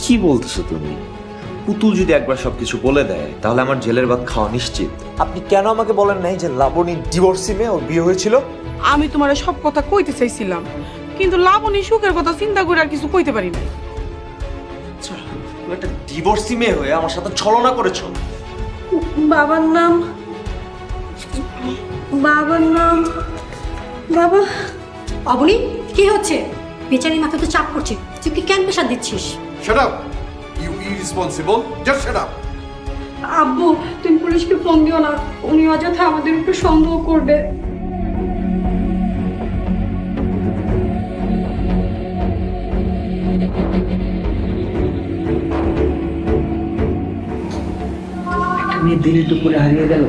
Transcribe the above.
কি বলতেছো তুমি? পুতুল যদি একবার সবকিছু বলে দেয় তাহলে আমার জেলের ভাত খাওয়া নিশ্চিত। আপনি কেন আমাকে বলেন নাই যে লাবণী ডিভোর্সি মেয়ে, ওর বিয়ে হয়েছিল? আমি তোমার সব কথা কইতে চাইছিলাম, কিন্তু লাবণী সুখের কথা চিন্তা করে আর কিছু কইতে পারি নাই। তুমি একটা ডিভোর্সি মেয়ে হয়ে আমার সাথে ছলনা করেছো। বাবার নাম বাবা। অবনী, কি হচ্ছে? বেচারি মাথা তো চাপ করছে, তুই কি কেন প্রেশার দিচ্ছিস? Shut up! You irresponsible! Just shut up! আব্বু, তুমি পুলিশকে ফোন দিও না, উনি অযথা আমাদের একটু সন্দেহ করবে। মেয়ে দিন দুপুরে হারিয়ে গেল।